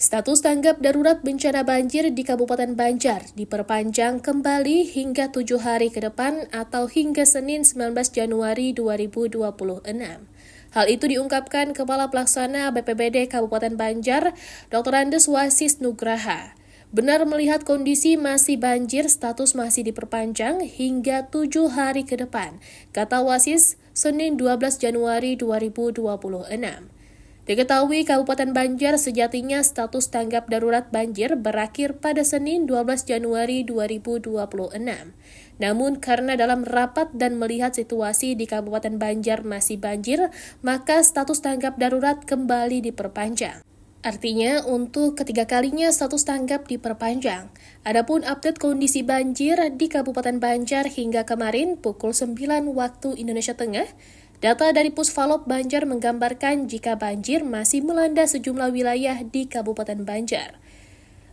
Status tanggap darurat bencana banjir di Kabupaten Banjar diperpanjang kembali hingga 7 hari ke depan atau hingga Senin 19 Januari 2026. Hal itu diungkapkan Kepala Pelaksana BPBD Kabupaten Banjar, Dr. Andes Wasis Nugraha. Benar melihat kondisi masih banjir, status masih diperpanjang hingga 7 hari ke depan, kata Wasis Senin 12 Januari 2026. Diketahui Kabupaten Banjar sejatinya status tanggap darurat banjir berakhir pada Senin 12 Januari 2026. Namun karena dalam rapat dan melihat situasi di Kabupaten Banjar masih banjir, maka status tanggap darurat kembali diperpanjang. Artinya untuk ketiga kalinya status tanggap diperpanjang. Adapun update kondisi banjir di Kabupaten Banjar hingga kemarin pukul 9 waktu Indonesia Tengah, data dari Pusvalop Banjar menggambarkan jika banjir masih melanda sejumlah wilayah di Kabupaten Banjar.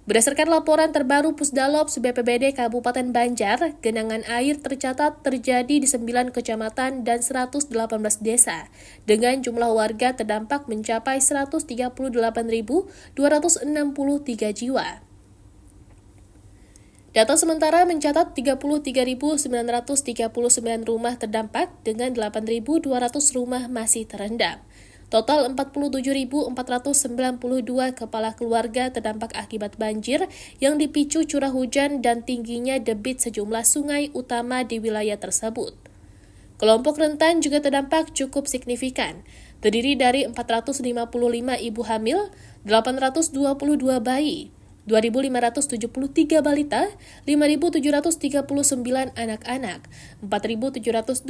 Berdasarkan laporan terbaru Pusdalops BPBD Kabupaten Banjar, genangan air tercatat terjadi di 9 kecamatan dan 118 desa, dengan jumlah warga terdampak mencapai 138.263 jiwa. Data sementara mencatat 33.939 rumah terdampak dengan 8.200 rumah masih terendam. Total 47.492 kepala keluarga terdampak akibat banjir yang dipicu curah hujan dan tingginya debit sejumlah sungai utama di wilayah tersebut. Kelompok rentan juga terdampak cukup signifikan, terdiri dari 455 ibu hamil, 822 bayi, 2.573 balita, 5.739 anak-anak, 4.726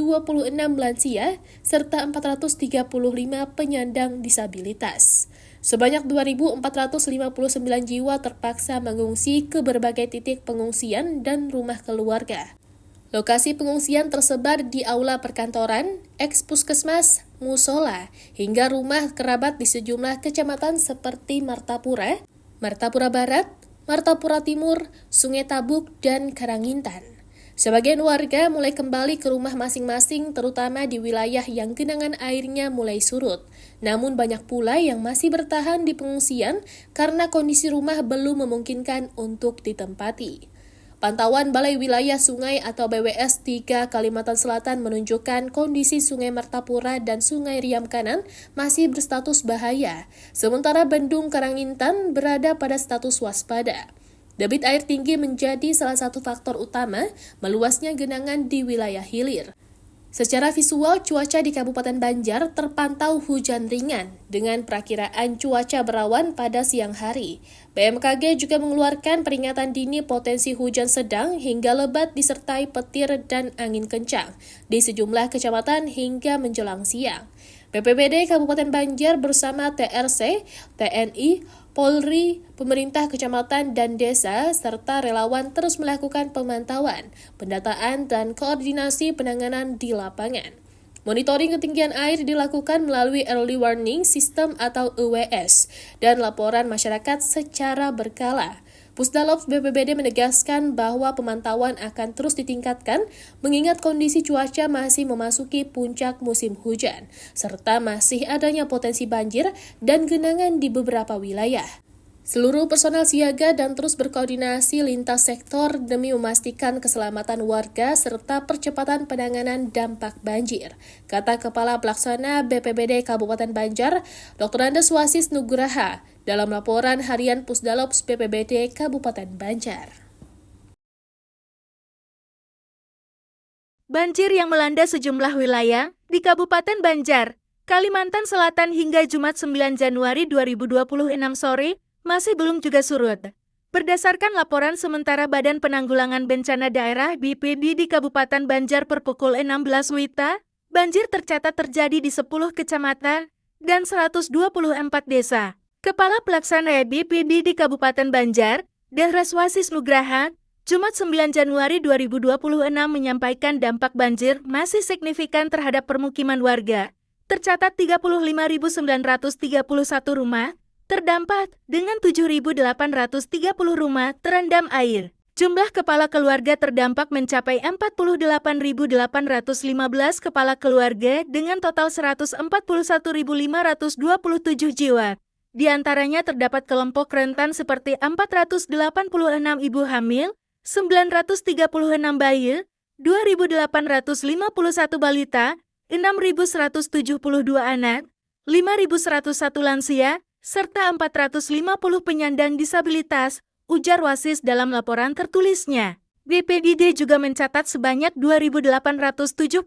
lansia, serta 435 penyandang disabilitas. Sebanyak 2.459 jiwa terpaksa mengungsi ke berbagai titik pengungsian dan rumah keluarga. Lokasi pengungsian tersebar di aula perkantoran, eks-puskesmas, musola, hingga rumah kerabat di sejumlah kecamatan seperti Martapura, Martapura Barat, Martapura Timur, Sungai Tabuk, dan Karangintan. Sebagian warga mulai kembali ke rumah masing-masing terutama di wilayah yang genangan airnya mulai surut. Namun banyak pula yang masih bertahan di pengungsian karena kondisi rumah belum memungkinkan untuk ditempati. Pantauan Balai Wilayah Sungai atau BWS 3 Kalimantan Selatan menunjukkan kondisi Sungai Martapura dan Sungai Riam Kanan masih berstatus bahaya, sementara Bendung Karangintan berada pada status waspada. Debit air tinggi menjadi salah satu faktor utama meluasnya genangan di wilayah hilir. Secara visual, cuaca di Kabupaten Banjar terpantau hujan ringan dengan perakiraan cuaca berawan pada siang hari. BMKG juga mengeluarkan peringatan dini potensi hujan sedang hingga lebat disertai petir dan angin kencang di sejumlah kecamatan hingga menjelang siang. BPBD Kabupaten Banjar bersama TRC, TNI, Polri, pemerintah kecamatan dan desa, serta relawan terus melakukan pemantauan, pendataan, dan koordinasi penanganan di lapangan. Monitoring ketinggian air dilakukan melalui Early Warning System atau EWS dan laporan masyarakat secara berkala. Pusdalops BPBD menegaskan bahwa pemantauan akan terus ditingkatkan mengingat kondisi cuaca masih memasuki puncak musim hujan, serta masih adanya potensi banjir dan genangan di beberapa wilayah. Seluruh personel siaga dan terus berkoordinasi lintas sektor demi memastikan keselamatan warga serta percepatan penanganan dampak banjir, kata Kepala Pelaksana BPBD Kabupaten Banjar, Dr. Andes Wasis Nugraha, dalam laporan harian Pusdalops BPBD Kabupaten Banjar. Banjir yang melanda sejumlah wilayah di Kabupaten Banjar, Kalimantan Selatan hingga Jumat 9 Januari 2026 sore masih belum juga surut. Berdasarkan laporan sementara Badan Penanggulangan Bencana Daerah BPD di Kabupaten Banjar per pukul 16 WITA, banjir tercatat terjadi di 10 kecamatan dan 124 desa. Kepala Pelaksana BPD di Kabupaten Banjar, Dahras Wasis Nugraha, Jumat 9 Januari 2026 menyampaikan dampak banjir masih signifikan terhadap permukiman warga. Tercatat 35.931 rumah terdampak dengan 7.830 rumah terendam air. Jumlah kepala keluarga terdampak mencapai 48.815 kepala keluarga dengan total 141.527 jiwa. Di antaranya terdapat kelompok rentan seperti 486 ibu hamil, 936 bayi, 2.851 balita, 6.172 anak, 5.101 lansia, serta 450 penyandang disabilitas, ujar Wasis dalam laporan tertulisnya. BPDD juga mencatat sebanyak 2.879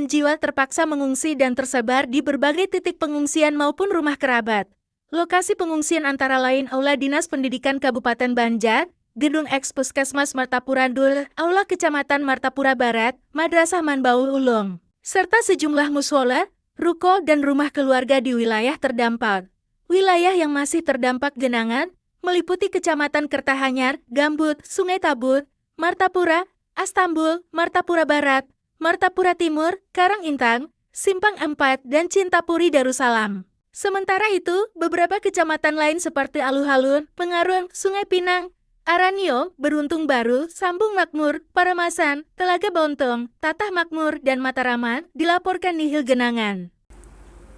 jiwa terpaksa mengungsi dan tersebar di berbagai titik pengungsian maupun rumah kerabat. Lokasi pengungsian antara lain Aula Dinas Pendidikan Kabupaten Banjar, Gedung Eks Puskesmas Martapura Dul, Aula Kecamatan Martapura Barat, Madrasah Manbaul Ulung, serta sejumlah mushola, ruko, dan rumah keluarga di wilayah terdampak. Wilayah yang masih terdampak genangan meliputi Kecamatan Kertahanyar, Gambut, Sungai Tabut, Martapura, Astambul, Martapura Barat, Martapura Timur, Karangintang, Simpang 4, dan Cintapuri Darussalam. Sementara itu, beberapa kecamatan lain seperti Aluhalun, Pengarun, Sungai Pinang, Aranio, Beruntung Baru, Sambung Makmur, Paramasan, Telaga Bontong, Tatah Makmur, dan Mataraman dilaporkan nihil genangan.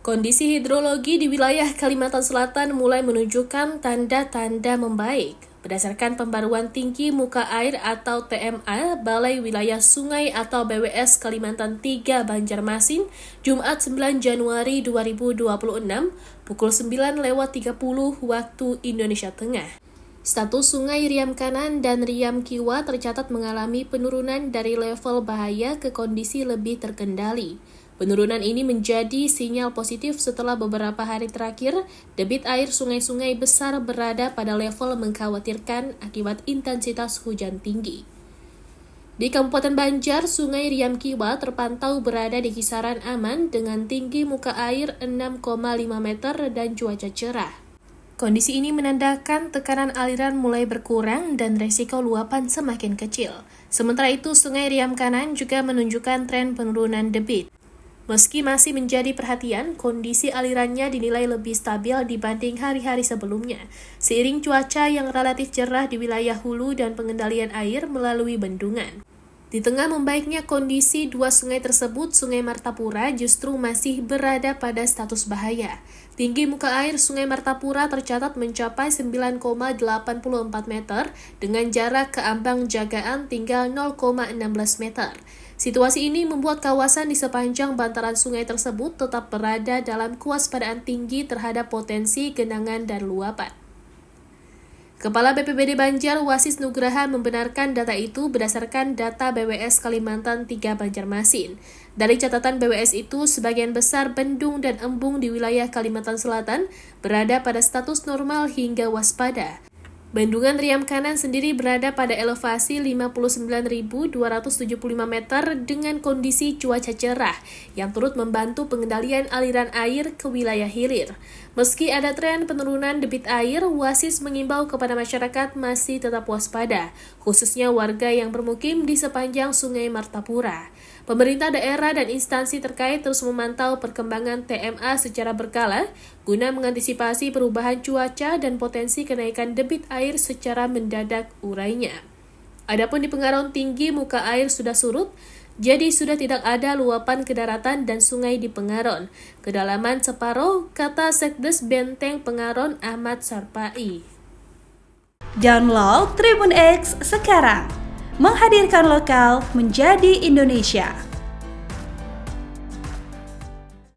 Kondisi hidrologi di wilayah Kalimantan Selatan mulai menunjukkan tanda-tanda membaik. Berdasarkan pembaruan tinggi muka air atau TMA, Balai Wilayah Sungai atau BWS Kalimantan 3 Banjarmasin, Jumat 9 Januari 2026, pukul 9.30 waktu Indonesia Tengah. Status sungai Riam Kanan dan Riam Kiwa tercatat mengalami penurunan dari level bahaya ke kondisi lebih terkendali. Penurunan ini menjadi sinyal positif setelah beberapa hari terakhir, debit air sungai-sungai besar berada pada level mengkhawatirkan akibat intensitas hujan tinggi. Di Kabupaten Banjar, Sungai Riam Kiwa terpantau berada di kisaran aman dengan tinggi muka air 6,5 meter dan cuaca cerah. Kondisi ini menandakan tekanan aliran mulai berkurang dan resiko luapan semakin kecil. Sementara itu, Sungai Riam Kanan juga menunjukkan tren penurunan debit. Meski masih menjadi perhatian, kondisi alirannya dinilai lebih stabil dibanding hari-hari sebelumnya, seiring cuaca yang relatif cerah di wilayah hulu dan pengendalian air melalui bendungan. Di tengah membaiknya kondisi dua sungai tersebut, Sungai Martapura justru masih berada pada status bahaya. Tinggi muka air Sungai Martapura tercatat mencapai 9,84 meter dengan jarak ke ambang jagaan tinggal 0,16 meter. Situasi ini membuat kawasan di sepanjang bantaran sungai tersebut tetap berada dalam kewaspadaan tinggi terhadap potensi genangan dan luapan. Kepala BPBD Banjar, Wasis Nugraha, membenarkan data itu berdasarkan data BWS Kalimantan 3 Banjarmasin. Dari catatan BWS itu, sebagian besar bendung dan embung di wilayah Kalimantan Selatan berada pada status normal hingga waspada. Bendungan Riam Kanan sendiri berada pada elevasi 59.275 meter dengan kondisi cuaca cerah yang turut membantu pengendalian aliran air ke wilayah hilir. Meski ada tren penurunan debit air, Wasis mengimbau kepada masyarakat masih tetap waspada, khususnya warga yang bermukim di sepanjang Sungai Martapura. Pemerintah daerah dan instansi terkait terus memantau perkembangan TMA secara berkala guna mengantisipasi perubahan cuaca dan potensi kenaikan debit air secara mendadak, urainya. Adapun di Pengaron tinggi muka air sudah surut, jadi sudah tidak ada luapan ke daratan dan sungai di Pengaron. Kedalaman separuh, kata Sekdes Benteng Pengaron Ahmad Sarpai. Download Tribun X sekarang. Menghadirkan lokal menjadi Indonesia.